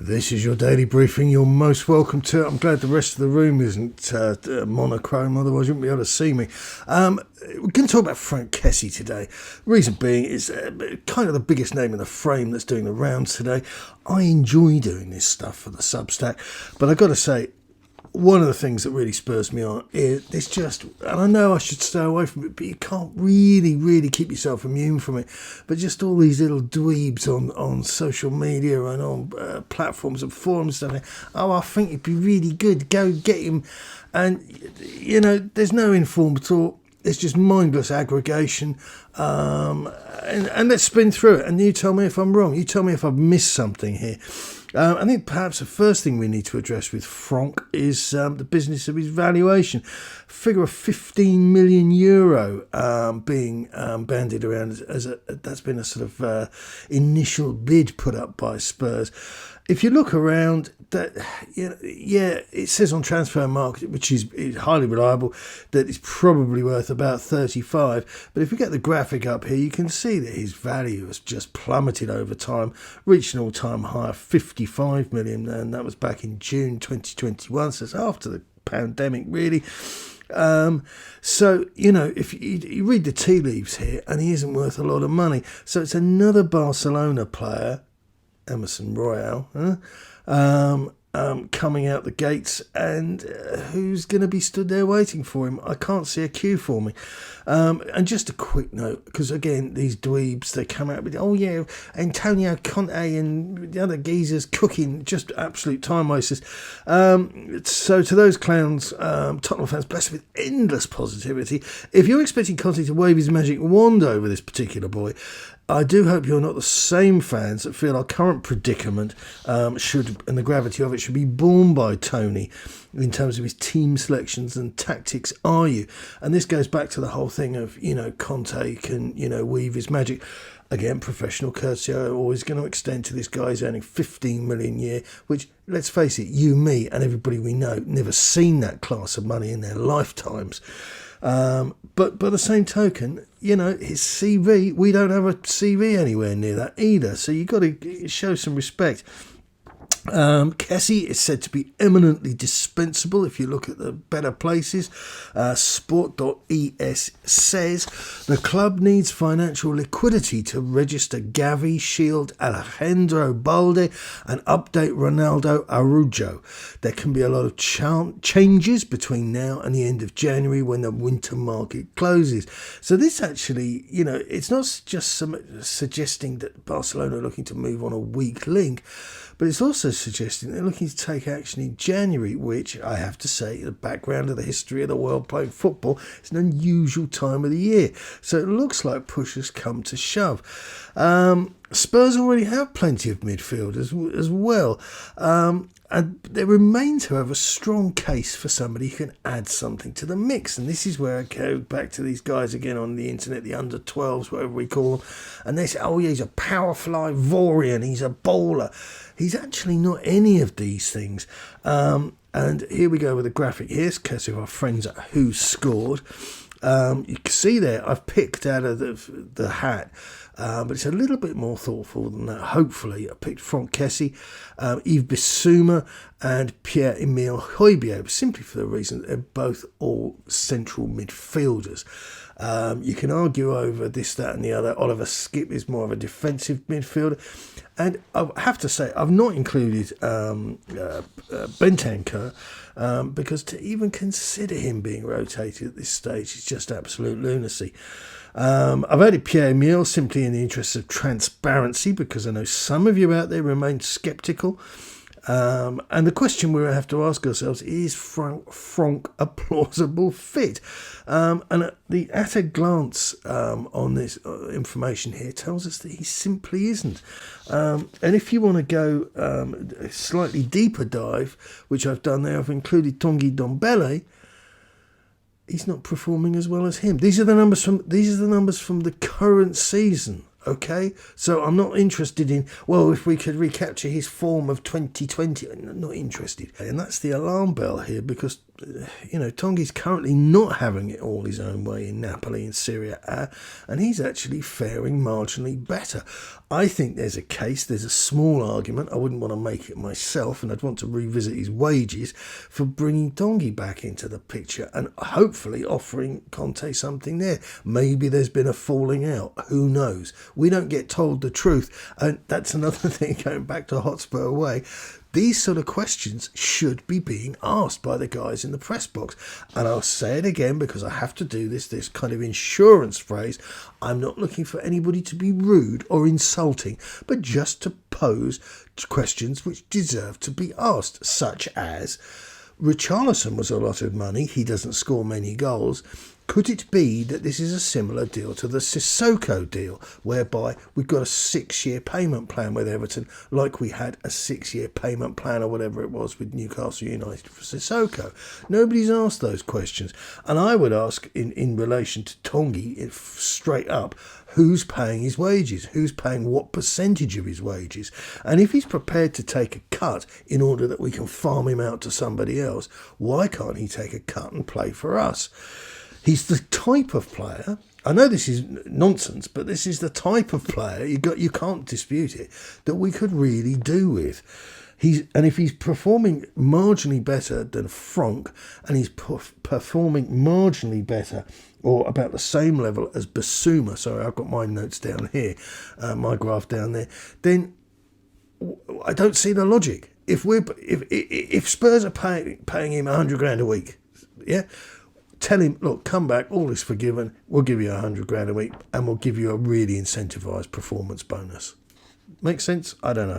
This is your daily briefing. You're most welcome to it. I'm glad the rest of the room isn't monochrome, otherwise you wouldn't be able to see me. We're going to talk about Franck Kessie today. Reason being is kind of the biggest name in the frame that's doing the rounds today. I enjoy doing this stuff for the Substack, but I've got to say, one of the things that really spurs me on is it's just, and I know I should stay away from it, but you can't really keep yourself immune from it. But just all these little dweebs on social media and on platforms and forums and stuff. Oh, I think it'd be really good. Go get him. And, you know, there's no informed thought. It's just mindless aggregation. And let's spin through it. And you tell me if I'm wrong. You tell me if I've missed something here. I think perhaps the first thing we need to address with Franck is the business of his valuation. Figure of €15 million being bandied around that's been a sort of initial bid put up by Spurs. If you look around, it says on Transfer Market, which is highly reliable, that it's probably worth about 35. But if we get the graphic up here, you can see that his value has just plummeted over time, reached an all-time high of 55 million, and that was back in June 2021. So it's after the pandemic, really. So, you know, if you read the tea leaves here, and he isn't worth a lot of money. So it's another Barcelona player, Emerson Royale, coming out the gates, and who's going to be stood there waiting for him? I can't see a queue for me. And just a quick note, because again, these dweebs, they come out with, oh yeah, Antonio Conte and the other geezers cooking, just absolute time wasters. So to those clowns, Tottenham fans blessed with endless positivity, if you're expecting Conte to wave his magic wand over this particular boy, I do hope you're not the same fans that feel our current predicament and the gravity of it should be borne by Tony in terms of his team selections and tactics, are you? And this goes back to the whole thing of, you know, Conte can, you know, weave his magic. Again, professional courtesy are always going to extend to this guy's earning 15 million a year, which, let's face it, you, me and everybody we know never seen that class of money in their lifetimes. But by the same token, you know, his CV, we don't have a CV anywhere near that either. So you've got to show some respect. Kessie is said to be eminently dispensable if you look at the better places. Sport.es says the club needs financial liquidity to register Gavi, Shield, Alejandro Balde and update Ronaldo Araujo. There can be a lot of changes between now and the end of January when the winter market closes. So this actually, you know, it's not just suggesting that Barcelona are looking to move on a weak link, but it's also suggesting they're looking to take action in January, which I have to say, the background of the history of the world playing football, it's an unusual time of the year. So it looks like push has come to shove. Spurs already have plenty of midfield as well. And there remains, however, a strong case for somebody who can add something to the mix. And this is where I go back to these guys again on the internet, the under-12s, whatever we call them. And they say, oh yeah, he's a power-fly Vorian, he's a bowler. He's actually not any of these things. And here we go with a graphic. Here's Kessie, our friends at Who Scored. You can see there, I've picked out of the hat, but it's a little bit more thoughtful than that. Hopefully, I picked Franck Kessie, Yves Bissouma, and Pierre-Emile Højbjerg, simply for the reason that they're both all central midfielders. You can argue over this, that, and the other. Oliver Skip is more of a defensive midfielder. And I have to say, I've not included Bentancur, because to even consider him being rotated at this stage is just absolute lunacy. I've added Pierre-Emile simply in the interest of transparency, because I know some of you out there remain sceptical. And the question we have to ask ourselves is Franck a plausible fit? And at a glance on this information here tells us that he simply isn't. And if you want to go a slightly deeper dive, which I've done there, I've included Tanguy Ndombele. He's not performing as well as him. These are the numbers from the current season. Okay, so I'm not interested in, well, if we could recapture his form of 2020, I'm not interested. And that's the alarm bell here, because Tongi's currently not having it all his own way in Napoli in Serie A, and he's actually faring marginally better. I think there's a small argument, I wouldn't want to make it myself, and I'd want to revisit his wages for bringing Tongi back into the picture and hopefully offering Conte something there. Maybe there's been a falling out, who knows? We don't get told the truth, and that's another thing going back to Hotspur away. These sort of questions should be being asked by the guys in the press box. And I'll say it again because I have to do this kind of insurance phrase. I'm not looking for anybody to be rude or insulting, but just to pose questions which deserve to be asked, such as, Richarlison was a lot of money. He doesn't score many goals. Could it be that this is a similar deal to the Sissoko deal, whereby we've got a 6-year payment plan with Everton, like we had a 6-year payment plan or whatever it was with Newcastle United for Sissoko? Nobody's asked those questions. And I would ask, in relation to Tongi, straight up, who's paying his wages? Who's paying what percentage of his wages? And if he's prepared to take a cut in order that we can farm him out to somebody else, why can't he take a cut and play for us? He's the type of player, I know this is nonsense, but this is the type of player, you can't dispute it, that we could really do with. And if he's performing marginally better than Franck, and he's performing marginally better or about the same level as Basuma, sorry, I've got my notes down here, my graph down there, then I don't see the logic. If Spurs are paying him 100 grand a week, yeah, tell him, look, come back, all is forgiven, we'll give you 100 grand a week and we'll give you a really incentivised performance bonus. Make sense? I don't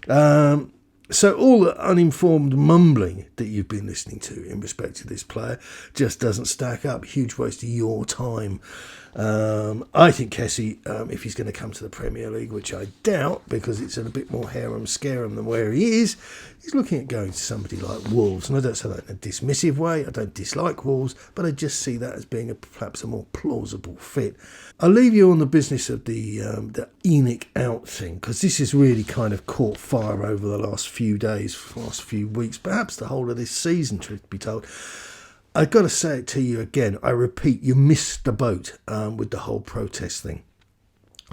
know. So all the uninformed mumbling that you've been listening to in respect to this player just doesn't stack up. Huge waste of your time. I think Kessie, if he's going to come to the Premier League, which I doubt because it's in a bit more harem-scarum than where he is, he's looking at going to somebody like Wolves. And I don't say that in a dismissive way. I don't dislike Wolves, but I just see that as being perhaps a more plausible fit. I'll leave you on the business of the ENIC out thing, because this has really kind of caught fire over the last few days, last few weeks, perhaps the whole of this season, truth be told. I've got to say it to you again. I repeat, you missed the boat with the whole protest thing.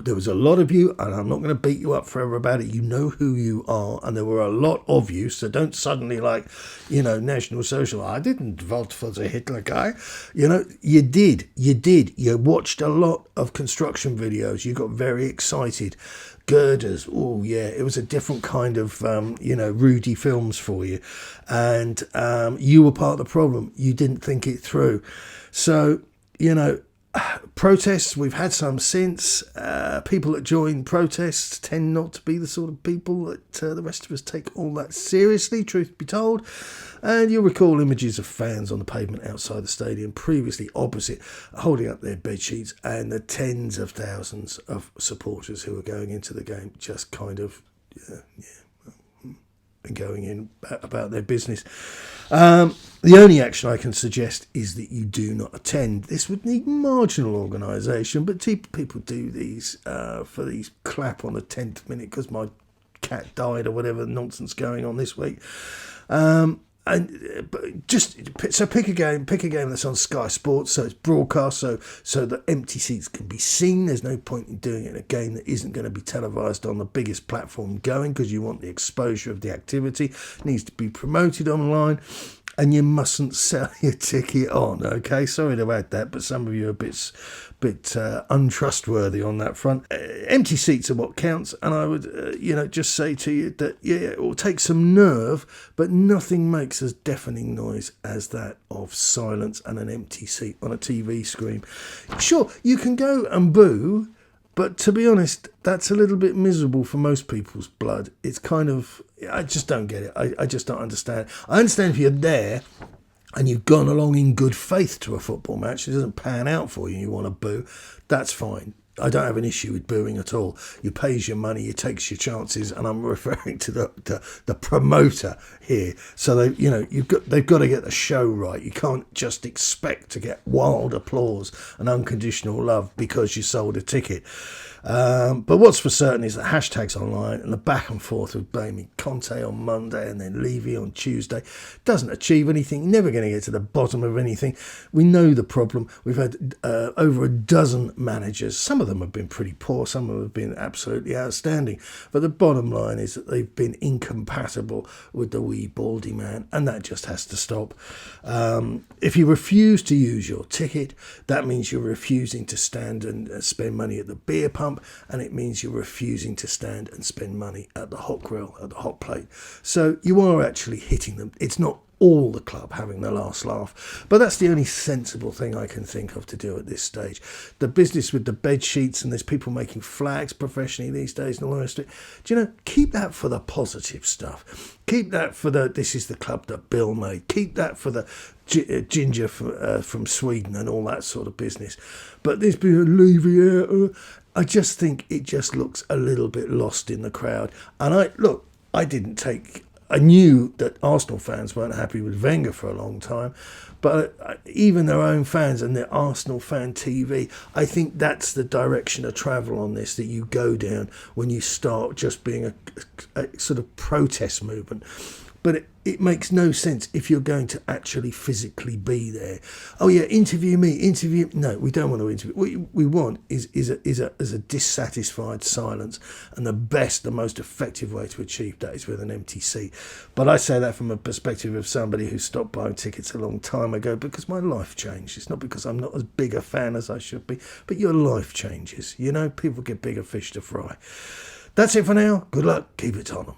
There was a lot of you, and I'm not going to beat you up forever about it. You know who you are, and there were a lot of you, so don't suddenly National Social, I didn't vote for the Hitler guy. You did. You watched a lot of construction videos. You got very excited. Girders, oh yeah, it was a different kind of, Rudy films for you. And you were part of the problem. You didn't think it through. So, protests, we've had some since. People that join protests tend not to be the sort of people that the rest of us take all that seriously, truth be told. And you'll recall images of fans on the pavement outside the stadium, previously opposite, holding up their bedsheets, and the tens of thousands of supporters who are going into the game just kind of, going in about their business. The only action I can suggest is that you do not attend. This would need marginal organisation, but people do these for these clap on the 10th minute because my cat died or whatever nonsense going on this week. Pick a game that's on Sky Sports, so it's broadcast, so the empty seats can be seen. There's no point in doing it in a game that isn't going to be televised on the biggest platform going, because you want the exposure of the activity. It needs to be promoted online, and you mustn't sell your ticket on. Okay, sorry to add that, but some of you are a bit untrustworthy on that front. Empty seats are what counts, and I would, just say to you that it will take some nerve, but nothing makes as deafening noise as that of silence and an empty seat on a TV screen. Sure, you can go and boo, but to be honest, that's a little bit miserable for most people's blood. It's kind of, I just don't get it. I just don't understand. I understand if you're there and you've gone along in good faith to a football match, it doesn't pan out for you, you want to boo, that's fine. I don't have an issue with booing at all. You pays your money, you takes your chances, and I'm referring to the promoter here. So they've got to get the show right. You can't just expect to get wild applause and unconditional love because you sold a ticket. But what's for certain is that hashtags online and the back and forth with blaming Conte on Monday and then Levy on Tuesday doesn't achieve anything. Never going to get to the bottom of anything. We know the problem. We've had over a dozen managers. Some of them have been pretty poor. Some of them have been absolutely outstanding. But the bottom line is that they've been incompatible with the wee baldy man, and that just has to stop. If you refuse to use your ticket, that means you're refusing to stand and spend money at the beer pump, and it means you're refusing to stand and spend money at the hot grill, at the hot plate. So you are actually hitting them. It's not all the club having the last laugh, but that's the only sensible thing I can think of to do at this stage. The business with the bed sheets, and there's people making flags professionally these days and all the rest of it. Do you know, keep that for the positive stuff. Keep that for this is the club that Bill made. Keep that for the ginger from Sweden and all that sort of business. But this being a Levy, I just think it just looks a little bit lost in the crowd. And I knew that Arsenal fans weren't happy with Wenger for a long time, but even their own fans and their Arsenal fan TV, I think that's the direction of travel on this, that you go down when you start just being a sort of protest movement. But it makes no sense if you're going to actually physically be there. Oh yeah, interview me. No, we don't want to interview. What we want is a dissatisfied silence, and the most effective way to achieve that is with an empty seat. But I say that from a perspective of somebody who stopped buying tickets a long time ago because my life changed. It's not because I'm not as big a fan as I should be, but your life changes. You know, people get bigger fish to fry. That's it for now. Good luck. Keep it on them.